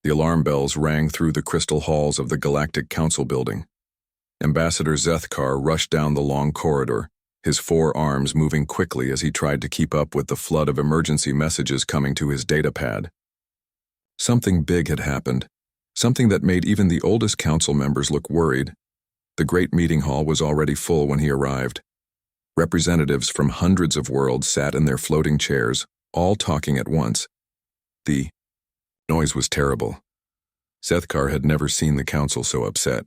The alarm bells rang through the crystal halls of the Galactic Council building. Ambassador Zethkar rushed down the long corridor, his 4 arms moving quickly as he tried to keep up with the flood of emergency messages coming to his datapad. Something big had happened, something that made even the oldest council members look worried. The great meeting hall was already full when he arrived. Representatives from hundreds of worlds sat in their floating chairs, all talking at once. The noise was terrible. Zethkar had never seen the council so upset.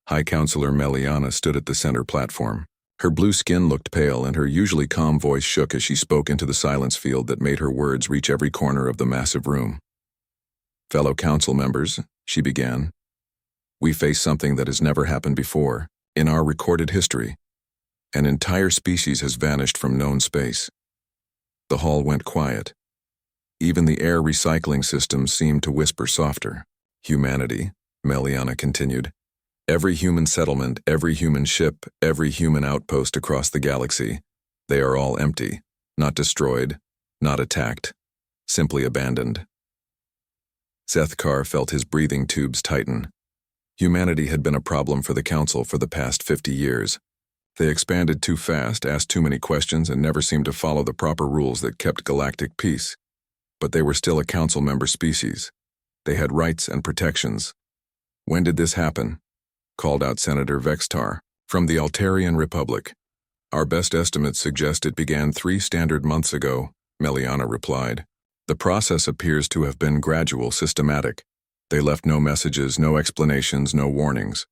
High Counselor Meliana stood at the center platform. Her blue skin looked pale and her usually calm voice shook as she spoke into the silence field that made her words reach every corner of the massive room. "Fellow council members," she began, "we face something that has never happened before in our recorded history. An entire species has vanished from known space." The hall went quiet. Even the air recycling system seemed to whisper softer. "Humanity," Meliana continued. "Every human settlement, every human ship, every human outpost across the galaxy, they are all empty, not destroyed, not attacked, simply abandoned." Zethkar felt his breathing tubes tighten. Humanity had been a problem for the Council for the past 50 years. They expanded too fast, asked too many questions, and never seemed to follow the proper rules that kept galactic peace. But they were still a Council member species. They had rights and protections. "When did this happen?" called out Senator Vextar, from the Altarian Republic. "Our best estimates suggest it began 3 standard months ago," Meliana replied. "The process appears to have been gradual, systematic. They left no messages, no explanations, no warnings."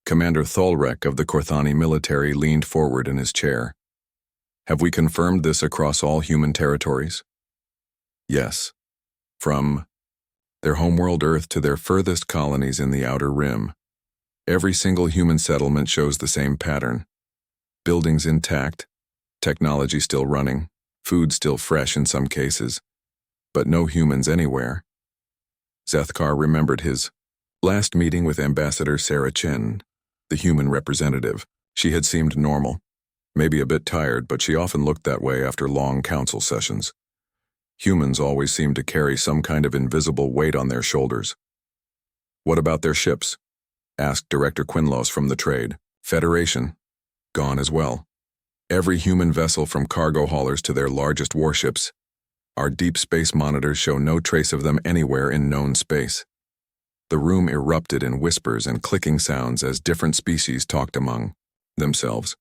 Commander Tholrek of the Korthani military leaned forward in his chair. "Have we confirmed this across all human territories?" "Yes. From their homeworld Earth to their furthest colonies in the Outer Rim. Every single human settlement shows the same pattern. Buildings intact, technology still running, food still fresh in some cases, but no humans anywhere." Zethkar remembered his last meeting with Ambassador Sarah Chen, the human representative. She had seemed normal, maybe a bit tired, but she often looked that way after long council sessions. Humans always seemed to carry some kind of invisible weight on their shoulders. "What about their ships?" asked Director Quinlos from the Trade Federation. "Gone as well. Every human vessel from cargo haulers to their largest warships. Our deep space monitors show no trace of them anywhere in known space." The room erupted in whispers and clicking sounds as different species talked among themselves.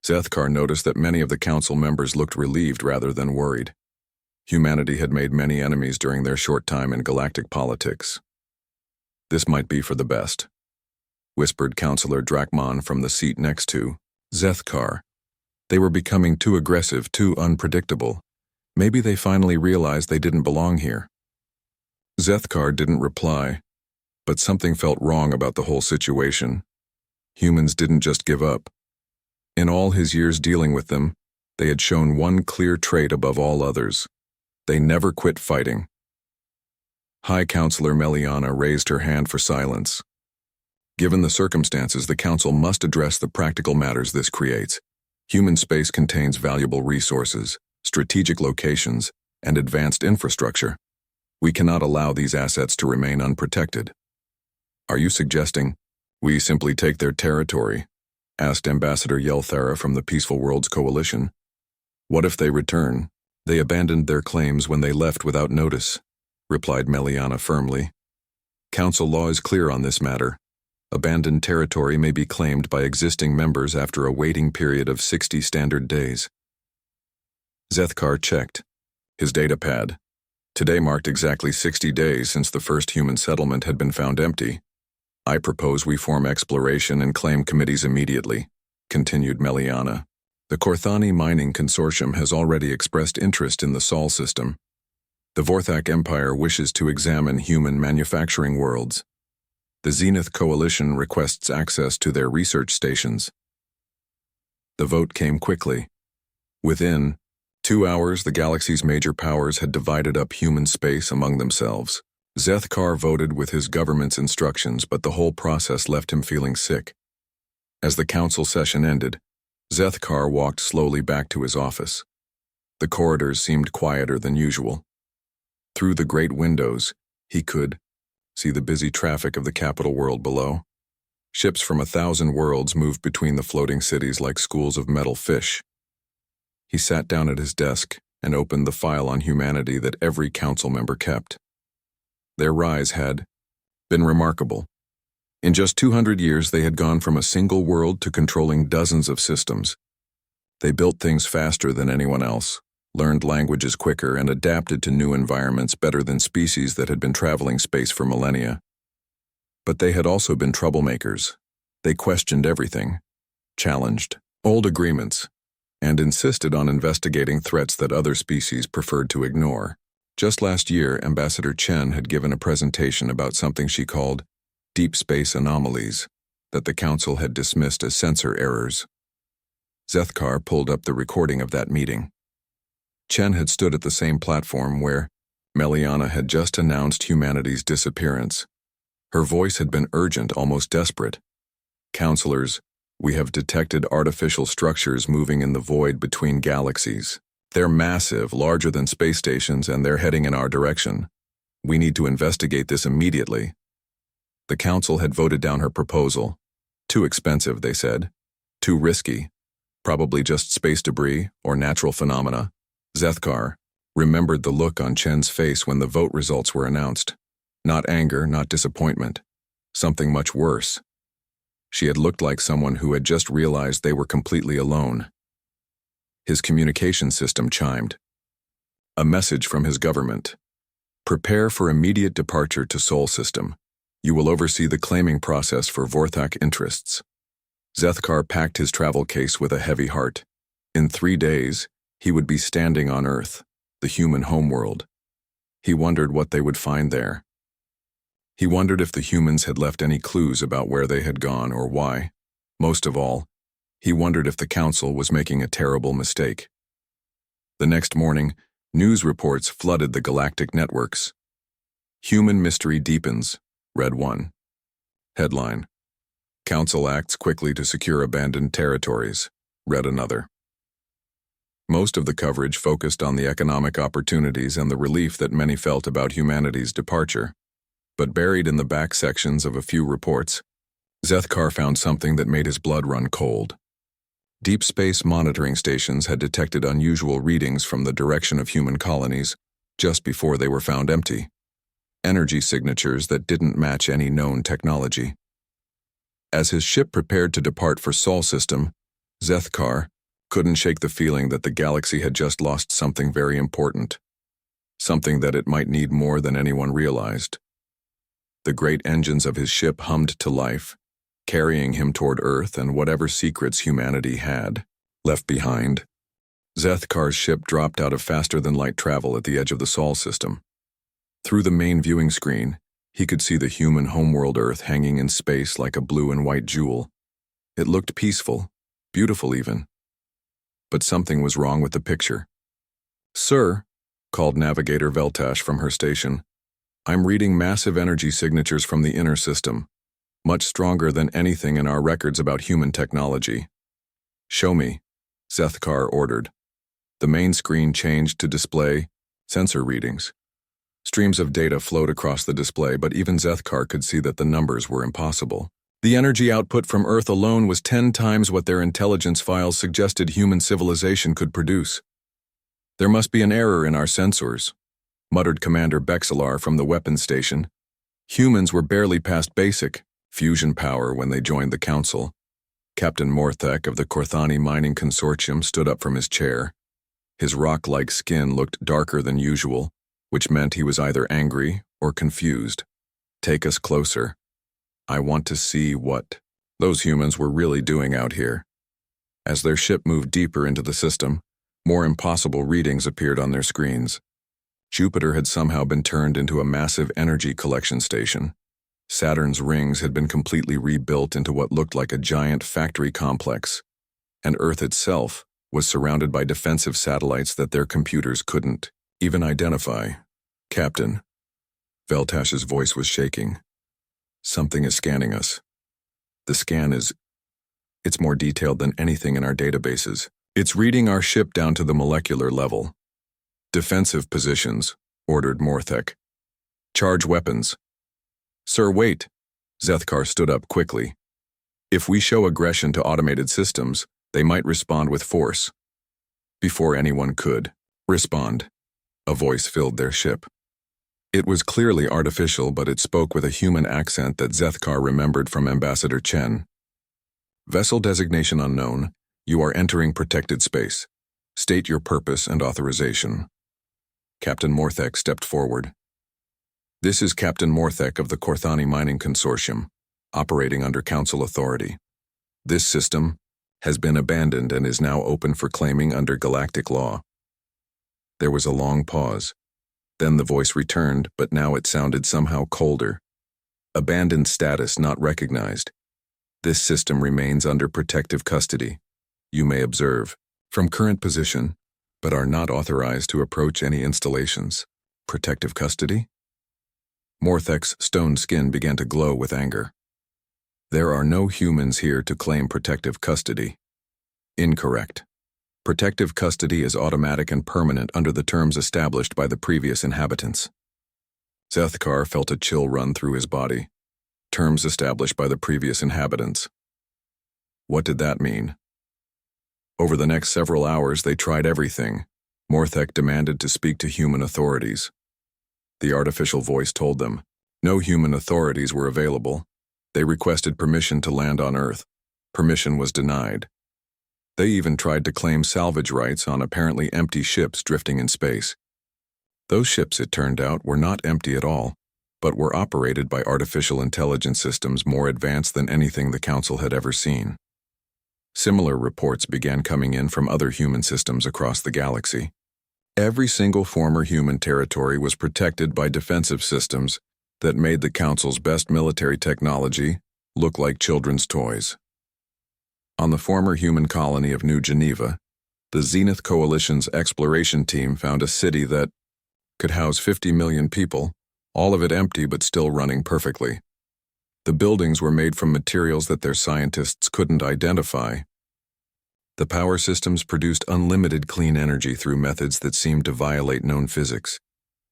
Zethkar noticed that many of the council members looked relieved rather than worried. Humanity had made many enemies during their short time in galactic politics. "This might be for the best," whispered Counselor Drakmon from the seat next to Zethkar. "They were becoming too aggressive, too unpredictable. Maybe they finally realized they didn't belong here." Zethkar didn't reply, but something felt wrong about the whole situation. Humans didn't just give up. In all his years dealing with them, they had shown one clear trait above all others. They never quit fighting. High Counselor Meliana raised her hand for silence. "Given the circumstances, the Council must address the practical matters this creates. Human space contains valuable resources, strategic locations, and advanced infrastructure. We cannot allow these assets to remain unprotected." "Are you suggesting we simply take their territory?" asked Ambassador Yelthara from the Peaceful Worlds Coalition. "What if they return?" "They abandoned their claims when they left without notice," replied Meliana firmly. "Council law is clear on this matter. Abandoned territory may be claimed by existing members after a waiting period of 60 standard days." Zethkar checked his datapad. Today marked exactly 60 days since the first human settlement had been found empty. "I propose we form exploration and claim committees immediately," continued Meliana. "The Korthani Mining Consortium has already expressed interest in the Sol system. The Vorthak Empire wishes to examine human manufacturing worlds. The Zenith Coalition requests access to their research stations." The vote came quickly. Within 2 hours, the galaxy's major powers had divided up human space among themselves. Zethkar voted with his government's instructions, but the whole process left him feeling sick. As the council session ended, Zethkar walked slowly back to his office. The corridors seemed quieter than usual. Through the great windows, He could see the busy traffic of the capital world below. Ships from 1,000 worlds moved between the floating cities like schools of metal fish. He sat down at his desk and opened the file on humanity that every council member kept. Their rise had been remarkable. In just 200 years, they had gone from a single world to controlling dozens of systems. They built things faster than anyone else, learned languages quicker, and adapted to new environments better than species that had been traveling space for millennia. But they had also been troublemakers. They questioned everything, challenged old agreements, and insisted on investigating threats that other species preferred to ignore. Just last year, Ambassador Chen had given a presentation about something she called deep space anomalies that the Council had dismissed as sensor errors. Zethkar pulled up the recording of that meeting. Chen had stood at the same platform where Meliana had just announced humanity's disappearance. Her voice had been urgent, almost desperate. "Counselors, we have detected artificial structures moving in the void between galaxies. They're massive, larger than space stations, and they're heading in our direction. We need to investigate this immediately." The Council had voted down her proposal. Too expensive, they said. Too risky. Probably just space debris or natural phenomena. Zethkar remembered the look on Chen's face when the vote results were announced. Not anger, not disappointment. Something much worse. She had looked like someone who had just realized they were completely alone. His communication system chimed. A message from his government. "Prepare for immediate departure to Sol System. You will oversee the claiming process for Vorthak interests." Zethkar packed his travel case with a heavy heart. In 3 days, he would be standing on Earth, the human homeworld. He wondered what they would find there. He wondered if the humans had left any clues about where they had gone or why. Most of all, he wondered if the Council was making a terrible mistake. The next morning, news reports flooded the galactic networks. "Human mystery deepens," read one. Headline: "Council acts quickly to secure abandoned territories," read another. Most of the coverage focused on the economic opportunities and the relief that many felt about humanity's departure. But buried in the back sections of a few reports, Zethkar found something that made his blood run cold. Deep space monitoring stations had detected unusual readings from the direction of human colonies just before they were found empty. Energy signatures that didn't match any known technology. As his ship prepared to depart for Sol System, Zethkar couldn't shake the feeling that the galaxy had just lost something very important. Something that it might need more than anyone realized. The great engines of his ship hummed to life, carrying him toward Earth and whatever secrets humanity had left behind. Zethkar's ship dropped out of faster-than-light travel at the edge of the Sol System. Through the main viewing screen, he could see the human homeworld Earth hanging in space like a blue and white jewel. It looked peaceful, beautiful even. But something was wrong with the picture. "Sir," called Navigator Veltash from her station, "I'm reading massive energy signatures from the inner system, much stronger than anything in our records about human technology." "Show me," Zethkar ordered. The main screen changed to display sensor readings. Streams of data flowed across the display, but even Zethkar could see that the numbers were impossible. The energy output from Earth alone was 10 times what their intelligence files suggested human civilization could produce. "There must be an error in our sensors," muttered Commander Bexelar from the weapons station. "Humans were barely past basic fusion power when they joined the Council." Captain Morthek of the Korthani Mining Consortium stood up from his chair. His rock-like skin looked darker than usual, which meant he was either angry or confused. "Take us closer. I want to see what those humans were really doing out here." As their ship moved deeper into the system, more impossible readings appeared on their screens. Jupiter had somehow been turned into a massive energy collection station. Saturn's rings had been completely rebuilt into what looked like a giant factory complex, and Earth itself was surrounded by defensive satellites that their computers couldn't even identify. "Captain," Veltash's voice was shaking. "Something is scanning us. The scan it's more detailed than anything in our databases. It's reading our ship down to the molecular level." "Defensive positions," ordered Morthek. Charge weapons. Sir, wait. Zethkar stood up quickly. If we show aggression to automated systems, they might respond with force. Before anyone could respond, a voice filled their ship. It was clearly artificial, but it spoke with a human accent that Zethkar remembered from Ambassador Chen. Vessel designation unknown. You are entering protected space. State your purpose and authorization. Captain Morthek stepped forward. This is Captain Morthek of the Korthani Mining Consortium, operating under Council authority. This system has been abandoned and is now open for claiming under galactic law. There was a long pause. Then the voice returned, but now it sounded somehow colder. Abandoned status not recognized. This system remains under protective custody. You may observe from current position, but are not authorized to approach any installations. Protective custody? Morthek's stone skin began to glow with anger. There are no humans here to claim protective custody. Incorrect. Protective custody is automatic and permanent under the terms established by the previous inhabitants. Zethkar felt a chill run through his body. Terms established by the previous inhabitants. What did that mean? Over the next several hours, they tried everything. Morthek demanded to speak to human authorities. The artificial voice told them no human authorities were available. They requested permission to land on Earth. Permission was denied. They even tried to claim salvage rights on apparently empty ships drifting in space. Those ships, it turned out, were not empty at all, but were operated by artificial intelligence systems more advanced than anything the Council had ever seen. Similar reports began coming in from other human systems across the galaxy. Every single former human territory was protected by defensive systems that made the Council's best military technology look like children's toys. On the former human colony of New Geneva, the Zenith Coalition's exploration team found a city that could house 50 million people, all of it empty but still running perfectly. The buildings were made from materials that their scientists couldn't identify. The power systems produced unlimited clean energy through methods that seemed to violate known physics.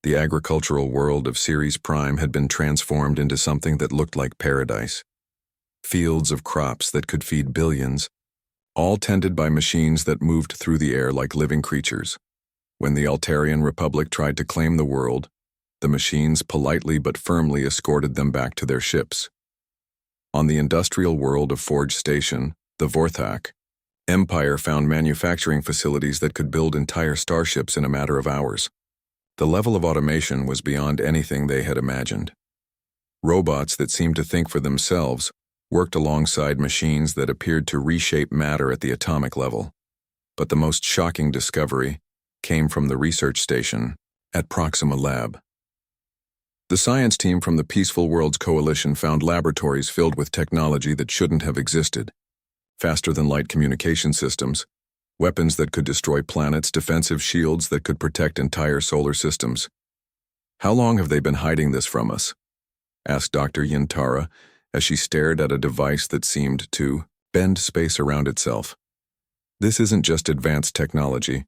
The agricultural world of Ceres Prime had been transformed into something that looked like paradise. Fields of crops that could feed billions, all tended by machines that moved through the air like living creatures. When the Altarian Republic tried to claim the world, the machines politely but firmly escorted them back to their ships. On the industrial world of Forge Station, the Vorthak, Empire found manufacturing facilities that could build entire starships in a matter of hours. The level of automation was beyond anything they had imagined. Robots that seemed to think for themselves worked alongside machines that appeared to reshape matter at the atomic level. But the most shocking discovery came from the research station at Proxima Lab. The science team from the Peaceful Worlds Coalition found laboratories filled with technology that shouldn't have existed. Faster-than-light communication systems, weapons that could destroy planets, defensive shields that could protect entire solar systems. How long have they been hiding this from us? Asked Dr. Yintara as she stared at a device that seemed to bend space around itself. This isn't just advanced technology.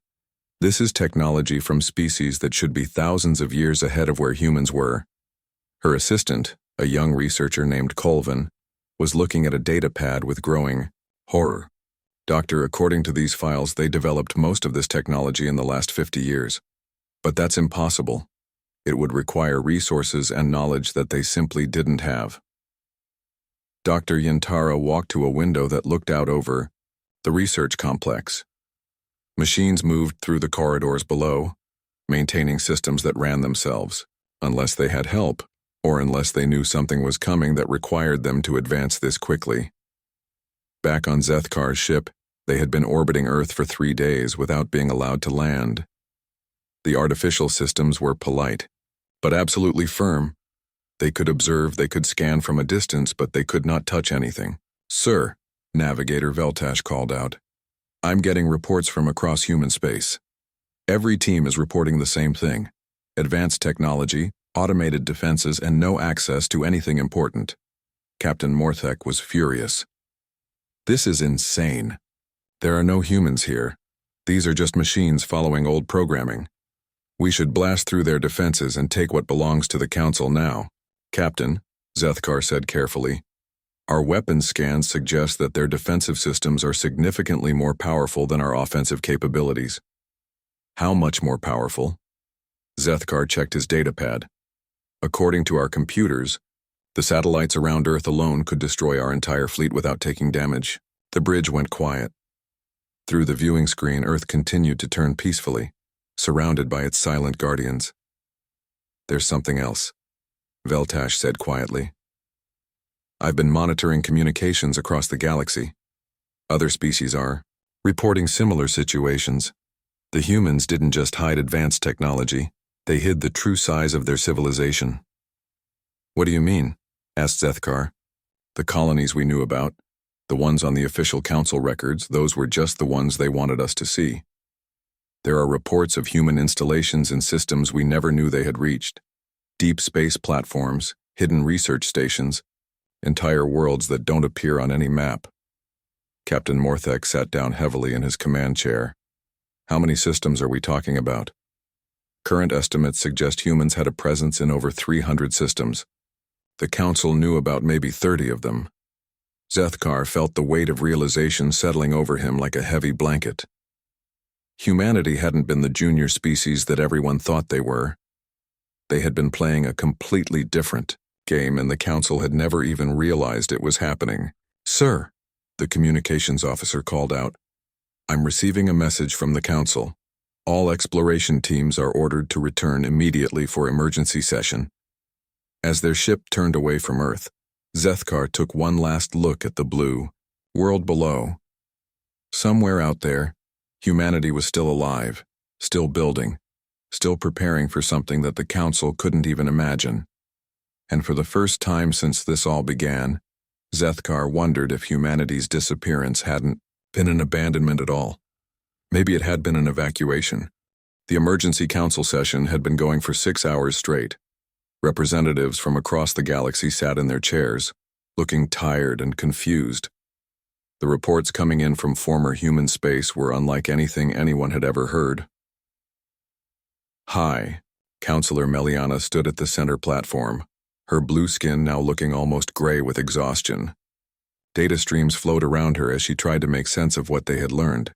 This is technology from species that should be thousands of years ahead of where humans were. Her assistant, a young researcher named Colvin, was looking at a data pad with growing horror. Doctor, according to these files, they developed most of this technology in the last 50 years. But that's impossible. It would require resources and knowledge that they simply didn't have. Dr. Yintara walked to a window that looked out over the research complex. Machines moved through the corridors below, maintaining systems that ran themselves, unless they had help, or unless they knew something was coming that required them to advance this quickly. Back on Zethkar's ship, they had been orbiting Earth for 3 days without being allowed to land. The artificial systems were polite, but absolutely firm. They could observe, they could scan from a distance, but they could not touch anything. "Sir," Navigator Veltash called out, "I'm getting reports from across human space. Every team is reporting the same thing. Advanced technology, automated defenses, and no access to anything important." Captain Morthek was furious. "This is insane. There are no humans here. These are just machines following old programming. We should blast through their defenses and take what belongs to the Council now. Captain, Zethkar said carefully, our weapons scans suggest that their defensive systems are significantly more powerful than our offensive capabilities. How much more powerful? Zethkar checked his datapad. According to our computers, the satellites around Earth alone could destroy our entire fleet without taking damage. The bridge went quiet. Through the viewing screen, Earth continued to turn peacefully, surrounded by its silent guardians. There's something else, Veltash said quietly. I've been monitoring communications across the galaxy. Other species are reporting similar situations. The humans didn't just hide advanced technology, they hid the true size of their civilization. What do you mean? Asked Zethkar. The colonies we knew about, the ones on the official council records, those were just the ones they wanted us to see. There are reports of human installations and systems we never knew they had reached. Deep space platforms, hidden research stations, entire worlds that don't appear on any map. Captain Morthek sat down heavily in his command chair. How many systems are we talking about? Current estimates suggest humans had a presence in over 300 systems. The Council knew about maybe 30 of them. Zethkar felt the weight of realization settling over him like a heavy blanket. Humanity hadn't been the junior species that everyone thought they were. They had been playing a completely different game, and the Council had never even realized it was happening. Sir, the communications officer called out, I'm receiving a message from the Council. All exploration teams are ordered to return immediately for emergency session. As their ship turned away from Earth, Zethkar took one last look at the blue world below. Somewhere out there, humanity was still alive, still building, still preparing for something that the Council couldn't even imagine. And for the first time since this all began, Zethkar wondered if humanity's disappearance hadn't been an abandonment at all. Maybe it had been an evacuation. The emergency council session had been going for 6 hours straight. Representatives from across the galaxy sat in their chairs, looking tired and confused. The reports coming in from former human space were unlike anything anyone had ever heard. Hi, Counselor Meliana stood at the center platform, her blue skin now looking almost gray with exhaustion. Data streams flowed around her as she tried to make sense of what they had learned.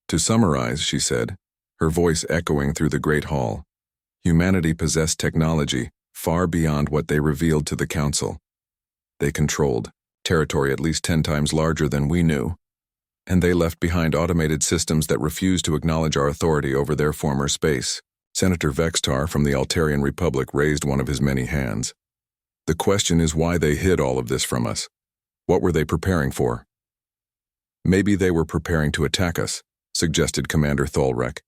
To summarize, she said, her voice echoing through the great hall, humanity possessed technology far beyond what they revealed to the Council. They controlled territory at least 10 times larger than we knew, and they left behind automated systems that refused to acknowledge our authority over their former space. Senator Vextar from the Altarian Republic raised one of his many hands. The question is why they hid all of this from us. What were they preparing for? Maybe they were preparing to attack us, suggested Commander Tholrek.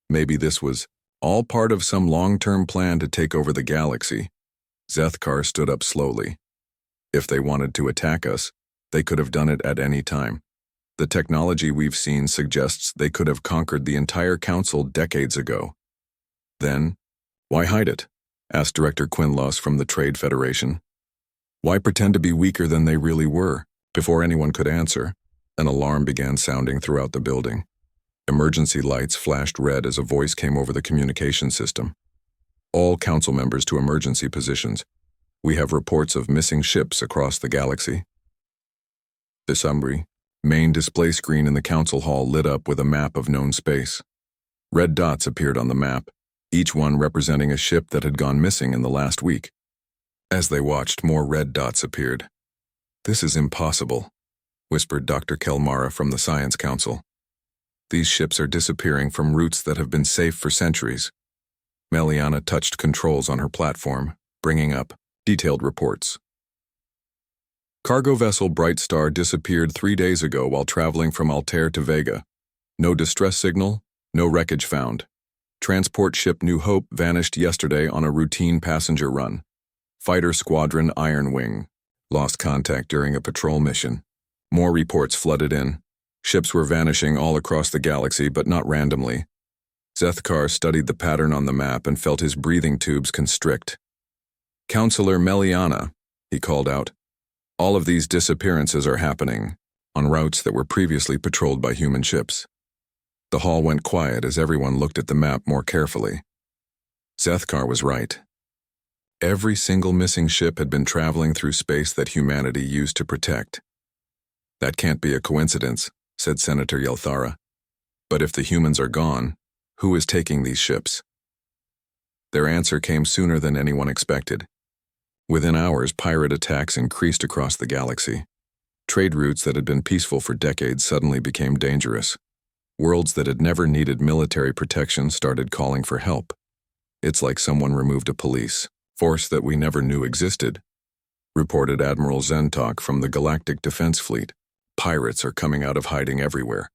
Maybe this was all part of some long-term plan to take over the galaxy. Zethkar stood up slowly. If they wanted to attack us, they could have done it at any time. The technology we've seen suggests they could have conquered the entire Council decades ago. Then, why hide it? Asked Director Quinlos from the Trade Federation. Why pretend to be weaker than they really were? Before anyone could answer, an alarm began sounding throughout the building. Emergency lights flashed red as a voice came over the communication system. All Council members to emergency positions. We have reports of missing ships across the galaxy. The summary, main display screen in the Council Hall lit up with a map of known space. Red dots appeared on the map, each one representing a ship that had gone missing in the last week. As they watched, more red dots appeared. This is impossible, whispered Dr. Kelmara from the Science Council. These ships are disappearing from routes that have been safe for centuries. Meliana touched controls on her platform, bringing up detailed reports. Cargo vessel Bright Star disappeared 3 days ago while traveling from Altair to Vega. No distress signal, no wreckage found. Transport ship New Hope vanished yesterday on a routine passenger run. Fighter Squadron Iron Wing lost contact during a patrol mission. More reports flooded in. Ships were vanishing all across the galaxy, but not randomly. Zethkar studied the pattern on the map and felt his breathing tubes constrict. Counselor Meliana, he called out. All of these disappearances are happening on routes that were previously patrolled by human ships. The hall went quiet as everyone looked at the map more carefully. Zethkar was right. Every single missing ship had been traveling through space that humanity used to protect. That can't be a coincidence, said Senator Yelthara. But if the humans are gone, who is taking these ships? Their answer came sooner than anyone expected. Within hours, pirate attacks increased across the galaxy. Trade routes that had been peaceful for decades suddenly became dangerous. Worlds that had never needed military protection started calling for help. It's like someone removed a police force that we never knew existed, reported Admiral Zentok from the Galactic Defense Fleet. Pirates are coming out of hiding everywhere.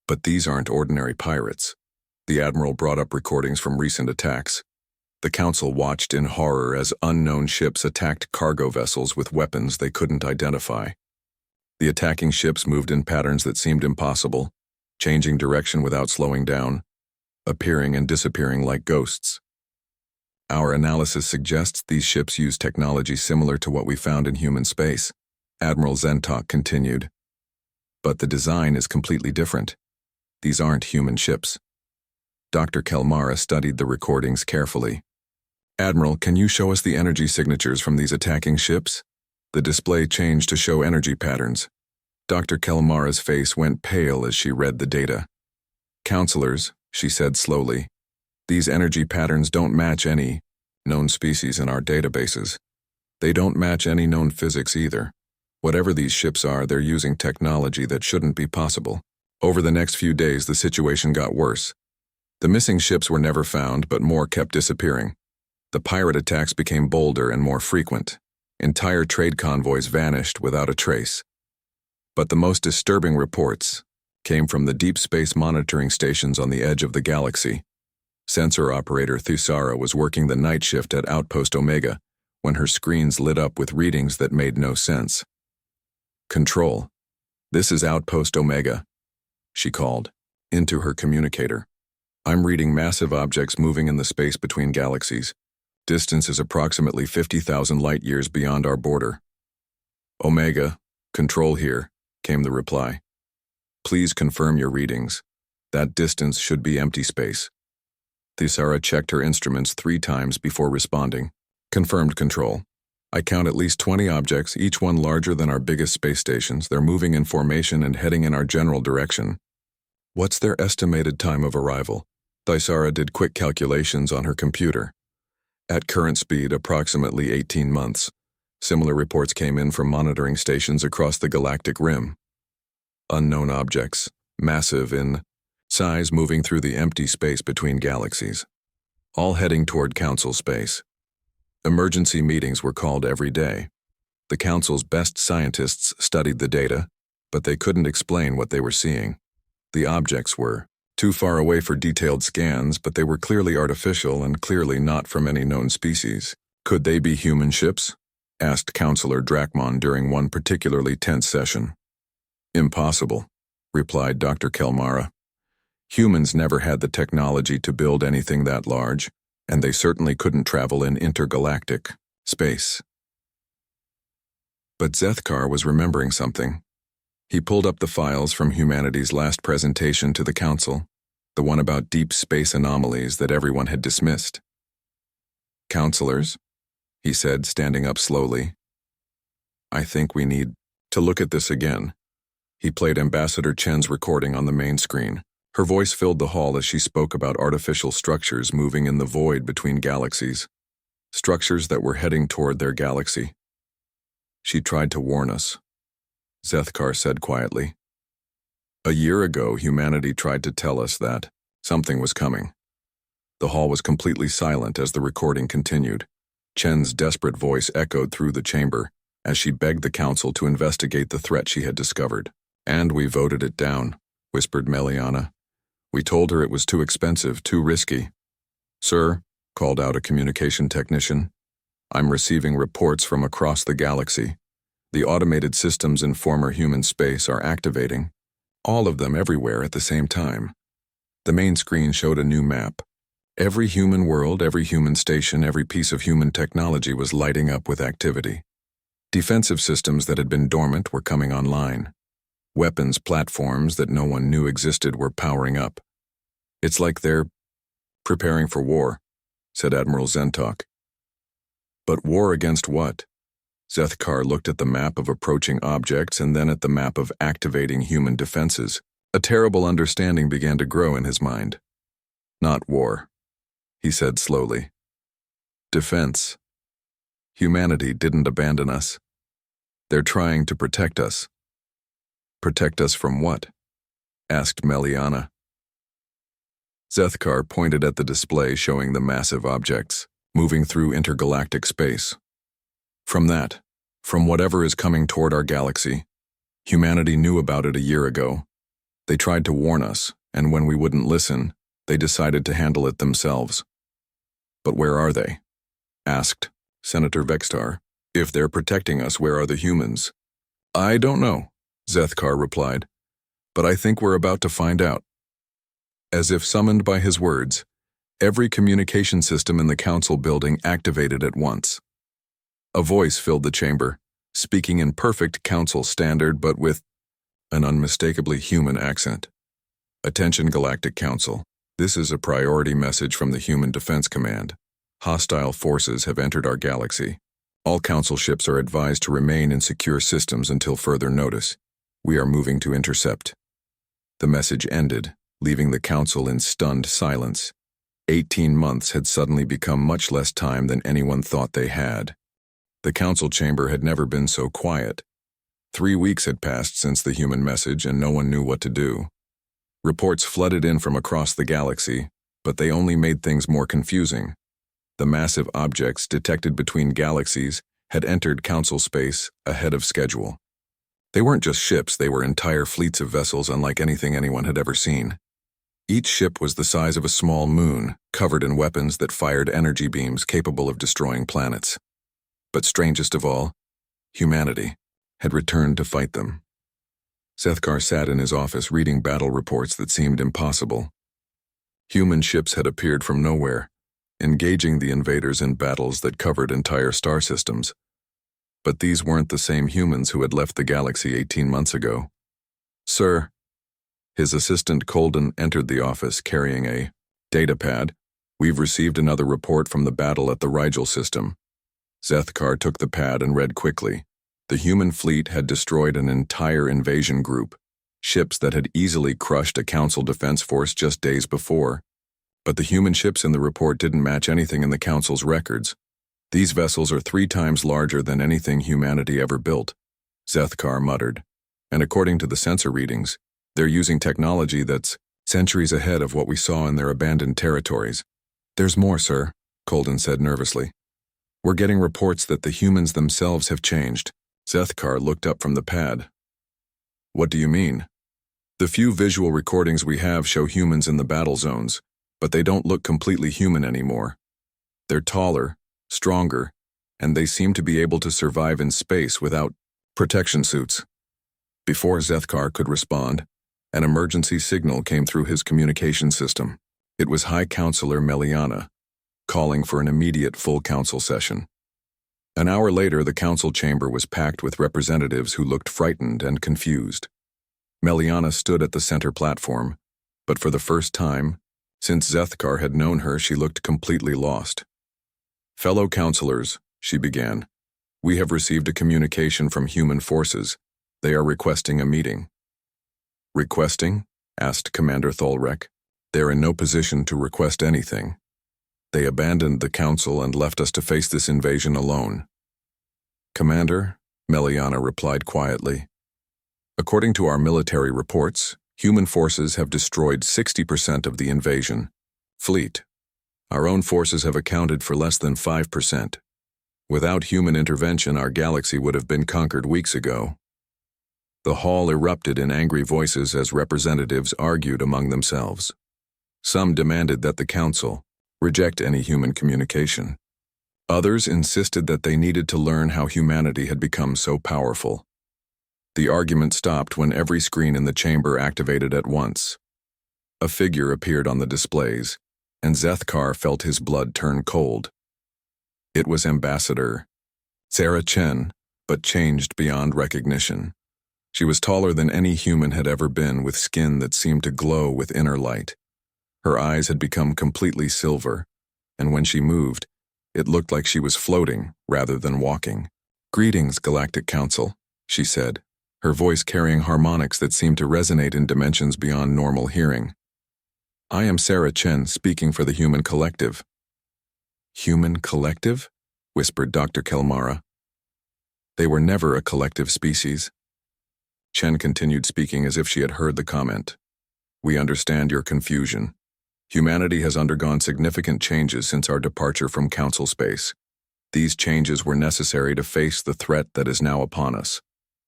But these aren't ordinary pirates. The Admiral brought up recordings from recent attacks. The Council watched in horror as unknown ships attacked cargo vessels with weapons they couldn't identify. The attacking ships moved in patterns that seemed impossible, changing direction without slowing down, appearing and disappearing like ghosts. Our analysis suggests these ships use technology similar to what we found in human space, Admiral Zentok continued. But the design is completely different. These aren't human ships. Dr. Kelmara studied the recordings carefully. Admiral, can you show us the energy signatures from these attacking ships? The display changed to show energy patterns. Dr. Kelmara's face went pale as she read the data. Counselors, she said slowly, these energy patterns don't match any known species in our databases. They don't match any known physics either. Whatever these ships are, they're using technology that shouldn't be possible. Over the next few days, the situation got worse. The missing ships were never found, but more kept disappearing. The pirate attacks became bolder and more frequent. Entire trade convoys vanished without a trace. But the most disturbing reports came from the deep space monitoring stations on the edge of the galaxy. Sensor operator Thusara was working the night shift at Outpost Omega when her screens lit up with readings that made no sense. Control, this is Outpost Omega, she called, into her communicator. I'm reading massive objects moving in the space between galaxies. Distance is approximately 50,000 light-years beyond our border. Omega, Control here, came the reply. Please confirm your readings. That distance should be empty space. Thusara checked her instruments 3 times before responding. Confirmed, Control. I count at least 20 objects, each one larger than our biggest space stations. They're moving in formation and heading in our general direction. What's their estimated time of arrival? Thusara did quick calculations on her computer. At current speed, approximately 18 months. Similar reports came in from monitoring stations across the galactic rim. Unknown objects, massive in size, moving through the empty space between galaxies. All heading toward Council space. Emergency meetings were called every day. The Council's best scientists studied the data, but they couldn't explain what they were seeing. The objects were too far away for detailed scans, but they were clearly artificial and clearly not from any known species. Could they be human ships? Asked Counselor Drakmon during one particularly tense session. Impossible, replied Dr. Kelmara. Humans never had the technology to build anything that large, and they certainly couldn't travel in intergalactic space. But Zethkar was remembering something. He pulled up the files from humanity's last presentation to the Council, the one about deep space anomalies that everyone had dismissed. Counselors, he said, standing up slowly. I think we need to look at this again. He played Ambassador Chen's recording on the main screen. Her voice filled the hall as she spoke about artificial structures moving in the void between galaxies, structures that were heading toward their galaxy. She tried to warn us, Zethkar said quietly. A year ago, humanity tried to tell us that something was coming. The hall was completely silent as the recording continued. Chen's desperate voice echoed through the chamber as she begged the Council to investigate the threat she had discovered. And we voted it down, whispered Meliana. We told her it was too expensive, too risky. Sir, called out a communication technician, I'm receiving reports from across the galaxy. The automated systems in former human space are activating, all of them everywhere at the same time. The main screen showed a new map. Every human world, every human station, every piece of human technology was lighting up with activity. Defensive systems that had been dormant were coming online. Weapons platforms that no one knew existed were powering up. It's like they're preparing for war, said Admiral Zentok. But war against what? Zethkar looked at the map of approaching objects and then at the map of activating human defenses. A terrible understanding began to grow in his mind. Not war, he said slowly. Defense. Humanity didn't abandon us. They're trying to protect us. Protect us from what? Asked Meliana. Zethkar pointed at the display showing the massive objects moving through intergalactic space. From whatever is coming toward our galaxy, humanity knew about it a year ago. They tried to warn us, and when we wouldn't listen, they decided to handle it themselves. But where are they? Asked Senator Vextar. If they're protecting us, where are the humans? I don't know, Zethkar replied, but I think we're about to find out. As if summoned by his words, every communication system in the council building activated at once. A voice filled the chamber, speaking in perfect council standard but with an unmistakably human accent. Attention Galactic Council. This is a priority message from the Human Defense Command. Hostile forces have entered our galaxy. All council ships are advised to remain in secure systems until further notice. We are moving to intercept. The message ended, leaving the council in stunned silence. 18 months had suddenly become much less time than anyone thought they had. The council chamber had never been so quiet. 3 weeks had passed since the human message and no one knew what to do. Reports flooded in from across the galaxy, but they only made things more confusing. The massive objects detected between galaxies had entered council space ahead of schedule. They weren't just ships, they were entire fleets of vessels unlike anything anyone had ever seen. Each ship was the size of a small moon, covered in weapons that fired energy beams capable of destroying planets. But strangest of all, humanity had returned to fight them. Zethkar sat in his office reading battle reports that seemed impossible. Human ships had appeared from nowhere, engaging the invaders in battles that covered entire star systems. But these weren't the same humans who had left the galaxy 18 months ago. Sir, his assistant Colden entered the office carrying a datapad. We've received another report from the battle at the Rigel system. Zethkar took the pad and read quickly. The human fleet had destroyed an entire invasion group, ships that had easily crushed a council defense force just days before. But the human ships in the report didn't match anything in the council's records. These vessels are 3 times larger than anything humanity ever built, Zethkar muttered. And according to the sensor readings, they're using technology that's centuries ahead of what we saw in their abandoned territories. There's more, sir, Colden said nervously. We're getting reports that the humans themselves have changed. Zethkar looked up from the pad. What do you mean? The few visual recordings we have show humans in the battle zones, but they don't look completely human anymore. They're taller, stronger, and they seem to be able to survive in space without protection suits. Before Zethkar could respond, an emergency signal came through his communication system. It was High Counselor Meliana, calling for an immediate full council session. An hour later, the council chamber was packed with representatives who looked frightened and confused. Meliana stood at the center platform, but for the first time, since Zethkar had known her, she looked completely lost. Fellow councilors, she began, we have received a communication from human forces. They are requesting a meeting. Requesting? Asked Commander Tholrek. They're in no position to request anything. They abandoned the council and left us to face this invasion alone. Commander, Meliana replied quietly. According to our military reports, human forces have destroyed 60% of the invasion fleet. Our own forces have accounted for less than 5%. Without human intervention, our galaxy would have been conquered weeks ago. The hall erupted in angry voices as representatives argued among themselves. Some demanded that the council reject any human communication. Others insisted that they needed to learn how humanity had become so powerful. The argument stopped when every screen in the chamber activated at once. A figure appeared on the displays, and Zethkar felt his blood turn cold. It was Ambassador Sarah Chen, but changed beyond recognition. She was taller than any human had ever been, with skin that seemed to glow with inner light. Her eyes had become completely silver, and when she moved, it looked like she was floating rather than walking. "Greetings, Galactic Council," she said, her voice carrying harmonics that seemed to resonate in dimensions beyond normal hearing. "I am Sarah Chen, speaking for the Human Collective." "Human Collective?" whispered Dr. Kelmara. "They were never a collective species." Chen continued speaking as if she had heard the comment. "We understand your confusion. Humanity has undergone significant changes since our departure from Council space. These changes were necessary to face the threat that is now upon us."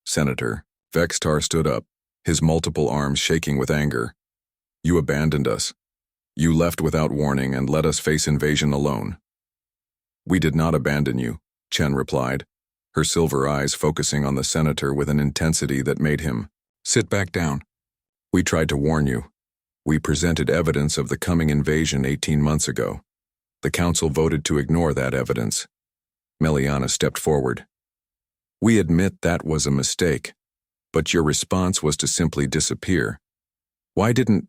Senator Vextar stood up, his multiple arms shaking with anger. "You abandoned us. You left without warning and let us face invasion alone." "We did not abandon you," Chen replied, her silver eyes focusing on the senator with an intensity that made him sit back down. "We tried to warn you. We presented evidence of the coming invasion 18 months ago. The council voted to ignore that evidence." Meliana stepped forward. "We admit that was a mistake, but your response was to simply disappear. Why didn't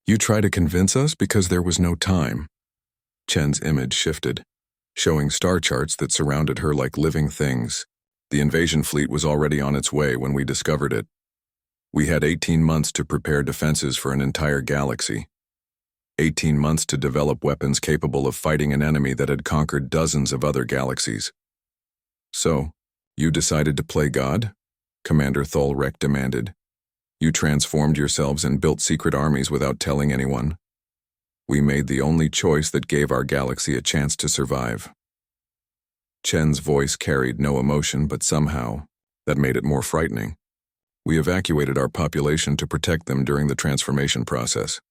you try to convince us because there was no time?" Chen's image shifted, showing star charts that surrounded her like living things. The invasion fleet was already on its way when we discovered it. We had 18 months to prepare defenses for an entire galaxy. 18 months to develop weapons capable of fighting an enemy that had conquered dozens of other galaxies. "So, you decided to play God?" Commander Tholrek demanded. "You transformed yourselves and built secret armies without telling anyone. We made the only choice that gave our galaxy a chance to survive." Chen's voice carried no emotion, but somehow, that made it more frightening. "We evacuated our population to protect them during the transformation process.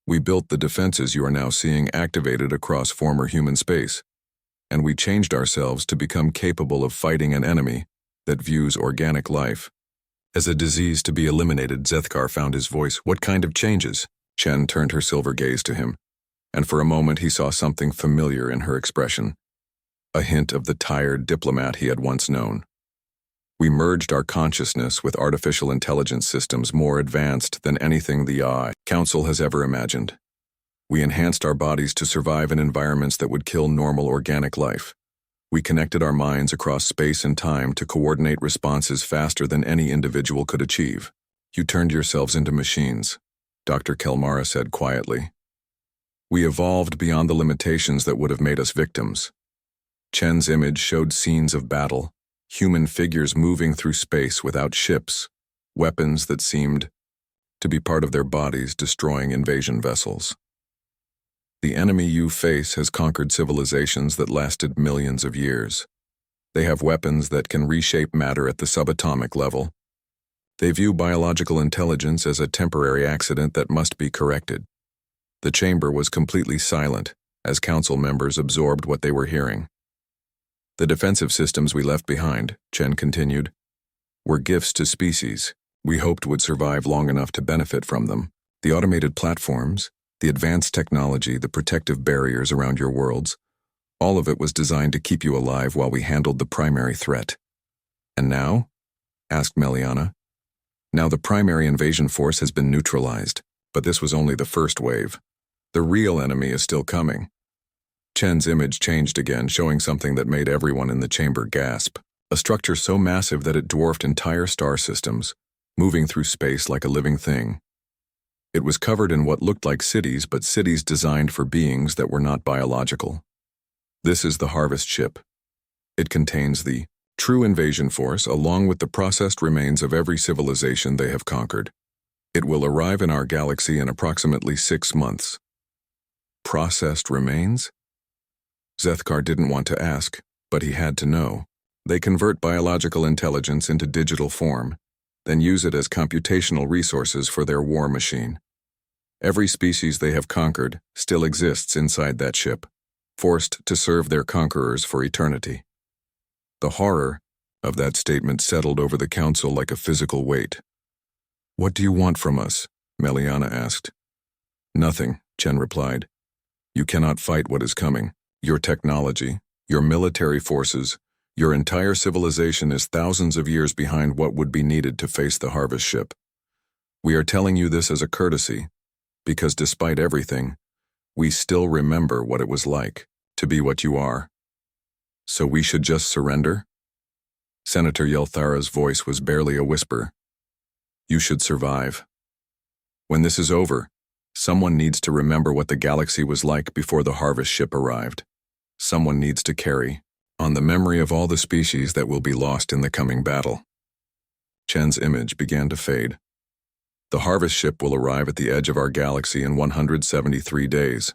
We built the defenses you are now seeing activated across former human space. And we changed ourselves to become capable of fighting an enemy that views organic life as a disease to be eliminated." Zethkar found his voice. "What kind of changes?" Chen turned her silver gaze to him, and for a moment he saw something familiar in her expression, a hint of the tired diplomat he had once known. "We merged our consciousness with artificial intelligence systems more advanced than anything the Council has ever imagined. We enhanced our bodies to survive in environments that would kill normal organic life. We connected our minds across space and time to coordinate responses faster than any individual could achieve. You turned yourselves into machines," Dr. Kelmara said quietly. "We evolved beyond the limitations that would have made us victims." Chen's image showed scenes of battle, human figures moving through space without ships, weapons that seemed to be part of their bodies destroying invasion vessels. "The enemy you face has conquered civilizations that lasted millions of years. They have weapons that can reshape matter at the subatomic level. They view biological intelligence as a temporary accident that must be corrected." The chamber was completely silent as council members absorbed what they were hearing. "The defensive systems we left behind," Chen continued, "were gifts to species we hoped would survive long enough to benefit from them. The automated platforms, the advanced technology, the protective barriers around your worlds, all of it was designed to keep you alive while we handled the primary threat." "And now?" asked Meliana. "Now the primary invasion force has been neutralized, but this was only the first wave. The real enemy is still coming." Chen's image changed again, showing something that made everyone in the chamber gasp. A structure so massive that it dwarfed entire star systems, moving through space like a living thing. It was covered in what looked like cities, but cities designed for beings that were not biological. "This is the harvest ship. It contains the true invasion force along with the processed remains of every civilization they have conquered. It will arrive in our galaxy in approximately 6 months." Processed remains? Zethkar didn't want to ask, but he had to know. They convert biological intelligence into digital form, then use it as computational resources for their war machine. Every species they have conquered still exists inside that ship, forced to serve their conquerors for eternity. The horror of that statement settled over the council like a physical weight. "What do you want from us?" Meliana asked. "Nothing," Chen replied. "You cannot fight what is coming. Your technology, your military forces, your entire civilization is thousands of years behind what would be needed to face the harvest ship. We are telling you this as a courtesy, because despite everything, we still remember what it was like." to be what you are. So we should just surrender? Senator Yelthara's voice was barely a whisper. You should survive. When this is over, someone needs to remember what the galaxy was like before the harvest ship arrived. Someone needs to carry on the memory of all the species that will be lost in the coming battle. Chen's image began to fade. The harvest ship will arrive at the edge of our galaxy in 173 days.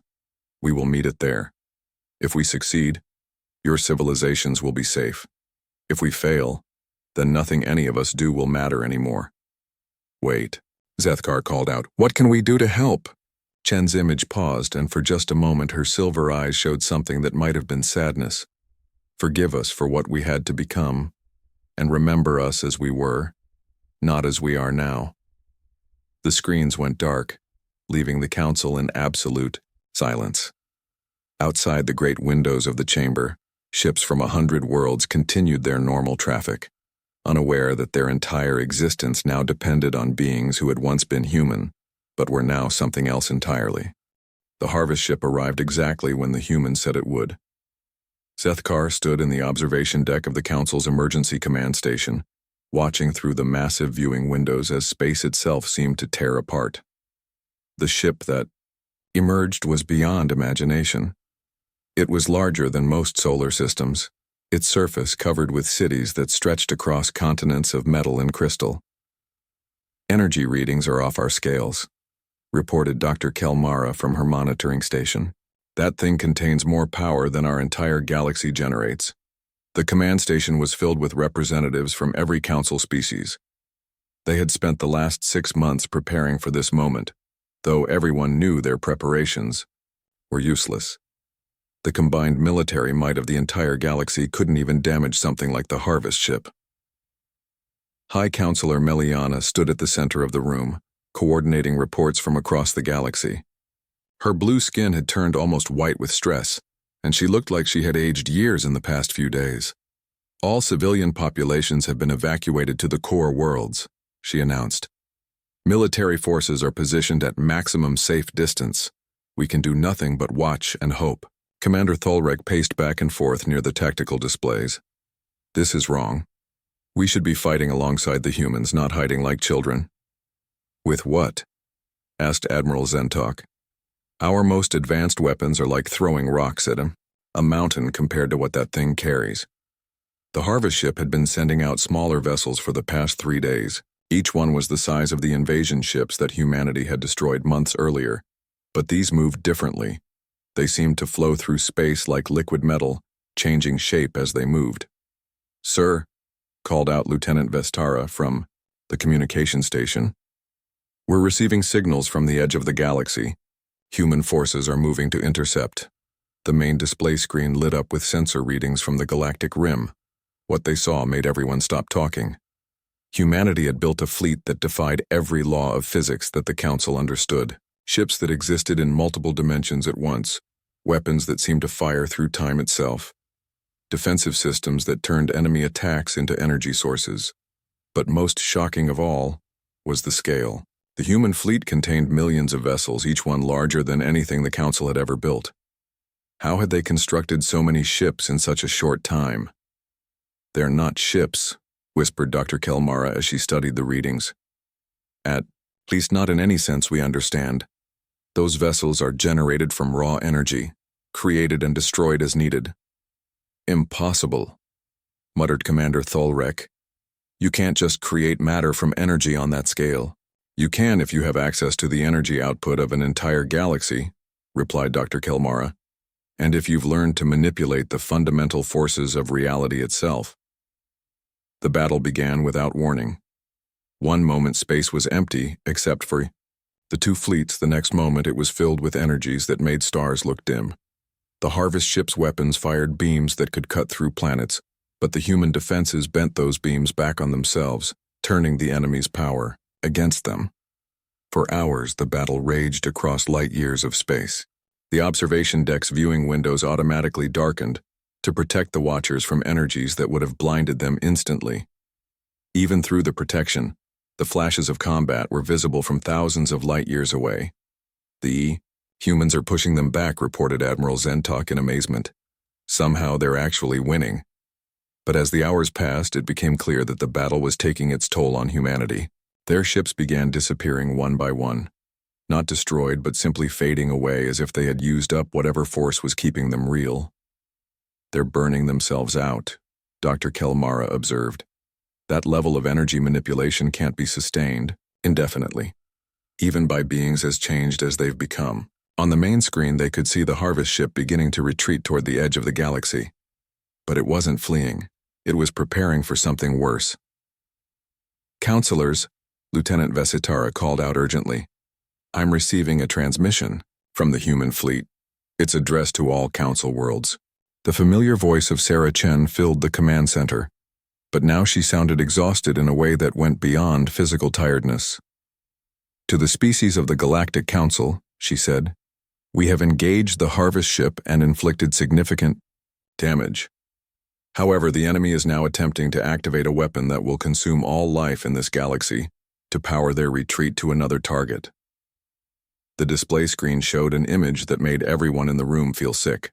We will meet it there. If we succeed, your civilizations will be safe. If we fail, then nothing any of us do will matter anymore. Wait, Zethkar called out. What can we do to help? Chen's image paused, and for just a moment her silver eyes showed something that might have been sadness. Forgive us for what we had to become, and remember us as we were, not as we are now. The screens went dark, leaving the council in absolute silence. Outside the great windows of the chamber, ships from 100 worlds continued their normal traffic, unaware that their entire existence now depended on beings who had once been human, but were now something else entirely. The harvest ship arrived exactly when the humans said it would. Zethkar stood in the observation deck of the Council's emergency command station, watching through the massive viewing windows as space itself seemed to tear apart. The ship that emerged was beyond imagination. It was larger than most solar systems, its surface covered with cities that stretched across continents of metal and crystal. Energy readings are off our scales, reported Dr. Kelmara from her monitoring station. That thing contains more power than our entire galaxy generates. The command station was filled with representatives from every council species. They had spent the last 6 months preparing for this moment, though everyone knew their preparations were useless. The combined military might of the entire galaxy couldn't even damage something like the harvest ship. High Counselor Meliana stood at the center of the room, coordinating reports from across the galaxy. Her blue skin had turned almost white with stress, and she looked like she had aged years in the past few days. All civilian populations have been evacuated to the core worlds, she announced. Military forces are positioned at maximum safe distance. We can do nothing but watch and hope. Commander Tholrek paced back and forth near the tactical displays. This is wrong. We should be fighting alongside the humans, not hiding like children. With what? Asked Admiral Zentok. Our most advanced weapons are like throwing rocks at him, a mountain compared to what that thing carries. The harvest ship had been sending out smaller vessels for the past 3 days. Each one was the size of the invasion ships that humanity had destroyed months earlier, but these moved differently. They seemed to flow through space like liquid metal, changing shape as they moved. Sir, called out Lieutenant Vestara from the communication station. We're receiving signals from the edge of the galaxy. Human forces are moving to intercept. The main display screen lit up with sensor readings from the galactic rim. What they saw made everyone stop talking. Humanity had built a fleet that defied every law of physics that the Council understood. Ships that existed in multiple dimensions at once. Weapons that seemed to fire through time itself. Defensive systems that turned enemy attacks into energy sources. But most shocking of all was the scale. The human fleet contained millions of vessels, each one larger than anything the Council had ever built. How had they constructed so many ships in such a short time? They're not ships, whispered Dr. Kelmara as she studied the readings. At least not in any sense we understand. Those vessels are generated from raw energy, created and destroyed as needed. Impossible, muttered Commander Tholrek. You can't just create matter from energy on that scale. You can if you have access to the energy output of an entire galaxy, replied Dr. Kelmara, and if you've learned to manipulate the fundamental forces of reality itself. The battle began without warning. One moment space was empty, except for the two fleets. The next moment it was filled with energies that made stars look dim. The harvest ship's weapons fired beams that could cut through planets, but the human defenses bent those beams back on themselves, turning the enemy's power against them. For hours, the battle raged across light years of space. The observation deck's viewing windows automatically darkened to protect the watchers from energies that would have blinded them instantly. Even through the protection, the flashes of combat were visible from thousands of light years away. The Humans are pushing them back, reported Admiral Zentok in amazement. Somehow they're actually winning. But as the hours passed, it became clear that the battle was taking its toll on humanity. Their ships began disappearing one by one. Not destroyed, but simply fading away as if they had used up whatever force was keeping them real. They're burning themselves out, Dr. Kelmara observed. That level of energy manipulation can't be sustained indefinitely, even by beings as changed as they've become. On the main screen, they could see the harvest ship beginning to retreat toward the edge of the galaxy. But it wasn't fleeing. It was preparing for something worse. "Counselors," Lieutenant Vesitara called out urgently. "I'm receiving a transmission from the human fleet. It's addressed to all council worlds." The familiar voice of Sarah Chen filled the command center, but now she sounded exhausted in a way that went beyond physical tiredness. "To the species of the Galactic Council," she said, "we have engaged the harvest ship and inflicted significant damage. However, the enemy is now attempting to activate a weapon that will consume all life in this galaxy to power their retreat to another target." The display screen showed an image that made everyone in the room feel sick.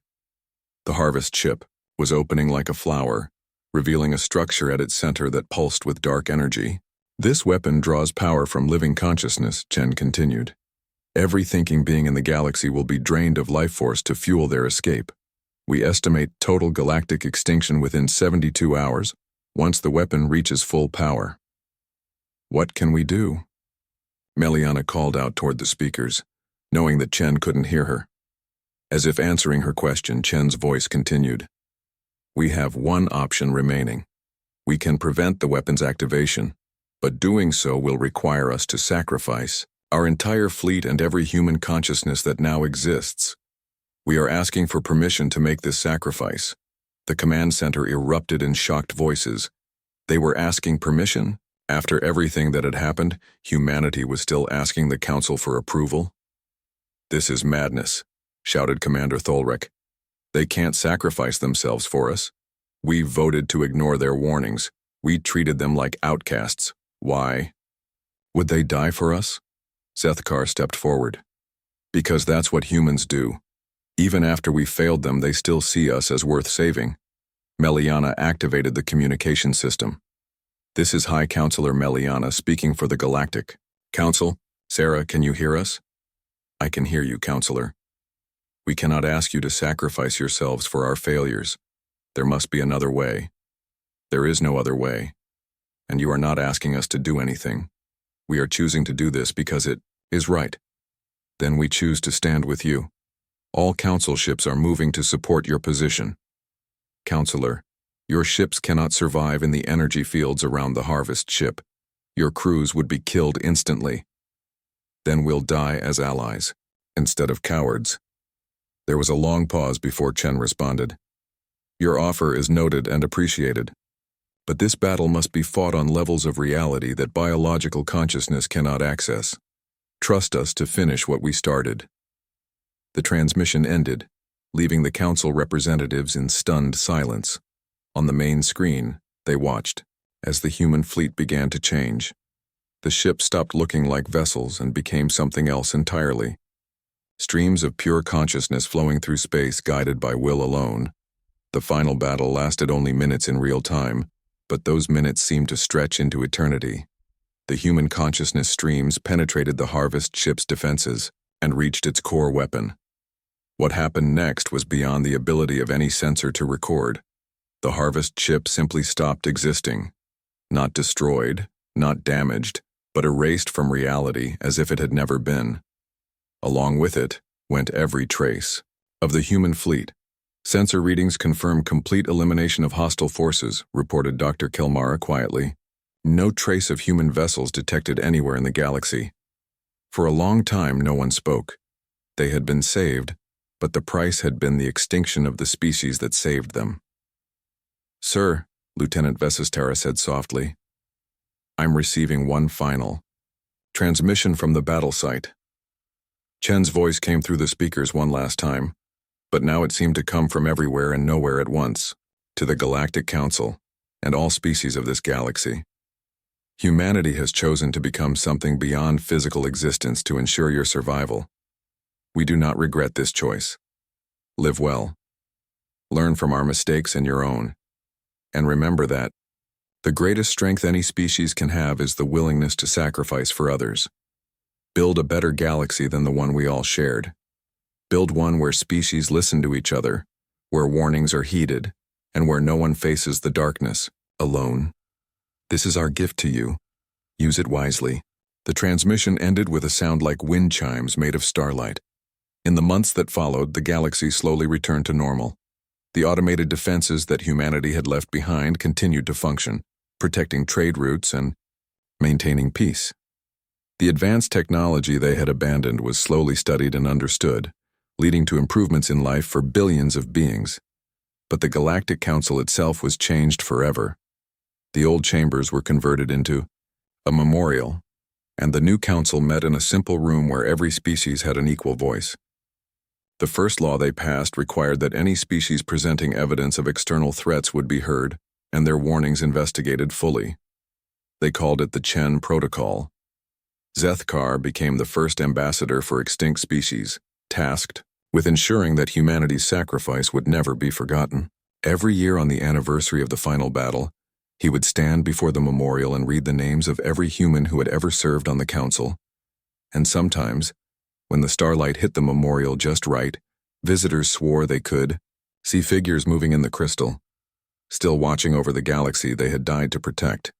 The harvest ship was opening like a flower, revealing a structure at its center that pulsed with dark energy. "This weapon draws power from living consciousness," Chen continued. "Every thinking being in the galaxy will be drained of life force to fuel their escape. We estimate total galactic extinction within 72 hours, once the weapon reaches full power." "What can we do?" Meliana called out toward the speakers, knowing that Chen couldn't hear her. As if answering her question, Chen's voice continued. "We have one option remaining. We can prevent the weapon's activation, but doing so will require us to sacrifice our entire fleet and every human consciousness that now exists. We are asking for permission to make this sacrifice." The command center erupted in shocked voices. They were asking permission? After everything that had happened, humanity was still asking the council for approval? "This is madness," shouted Commander Tholrek. "They can't sacrifice themselves for us. We voted to ignore their warnings. We treated them like outcasts. Why? Would they die for us?" Zethkar stepped forward. "Because that's what humans do. Even after we failed them, they still see us as worth saving." Meliana activated the communication system. "This is High Counselor Meliana speaking for the Galactic Council. Sarah, can you hear us?" "I can hear you, Counselor. We cannot ask you to sacrifice yourselves for our failures. There must be another way." "There is no other way. And you are not asking us to do anything. We are choosing to do this because it is right. Then we choose to stand with you. All council ships are moving to support your position. Counselor, your ships cannot survive in the energy fields around the harvest ship. Your crews would be killed instantly. Then we'll die as allies, instead of cowards." There was a long pause before Chen responded. "Your offer is noted and appreciated. But this battle must be fought on levels of reality that biological consciousness cannot access. Trust us to finish what we started." The transmission ended, leaving the council representatives in stunned silence. On the main screen, they watched as the human fleet began to change. The ship stopped looking like vessels and became something else entirely. Streams of pure consciousness flowing through space guided by will alone. The final battle lasted only minutes in real time, but those minutes seemed to stretch into eternity. The human consciousness streams penetrated the harvest ship's defenses and reached its core weapon. What happened next was beyond the ability of any sensor to record. The harvest ship simply stopped existing. Not destroyed, not damaged, but erased from reality as if it had never been. Along with it went every trace of the human fleet. "Sensor readings confirm complete elimination of hostile forces," reported Dr. Kelmara quietly. "No trace of human vessels detected anywhere in the galaxy." For a long time, no one spoke. They had been saved, but the price had been the extinction of the species that saved them. "Sir," Lieutenant Vesistara said softly, "I'm receiving one final transmission from the battle site." Chen's voice came through the speakers one last time, but now it seemed to come from everywhere and nowhere at once, to the Galactic Council and all species of this galaxy. "Humanity has chosen to become something beyond physical existence to ensure your survival. We do not regret this choice. Live well. Learn from our mistakes and your own. And remember that the greatest strength any species can have is the willingness to sacrifice for others. Build a better galaxy than the one we all shared. Build one where species listen to each other, where warnings are heeded, and where no one faces the darkness alone. This is our gift to you. Use it wisely. The transmission ended with a sound like wind chimes made of starlight. In the months that followed, the galaxy slowly returned to normal. The automated defenses that humanity had left behind continued to function, protecting trade routes and maintaining peace. The advanced technology they had abandoned was slowly studied and understood, leading to improvements in life for billions of beings. But the Galactic Council itself was changed forever. The old chambers were converted into a memorial, and the new council met in a simple room where every species had an equal voice. The first law they passed required that any species presenting evidence of external threats would be heard, and their warnings investigated fully. They called it the Chen Protocol. Zethkar became the first ambassador for extinct species, tasked with ensuring that humanity's sacrifice would never be forgotten. Every year on the anniversary of the final battle, he would stand before the memorial and read the names of every human who had ever served on the council. And sometimes, when the starlight hit the memorial just right, visitors swore they could see figures moving in the crystal, still watching over the galaxy they had died to protect.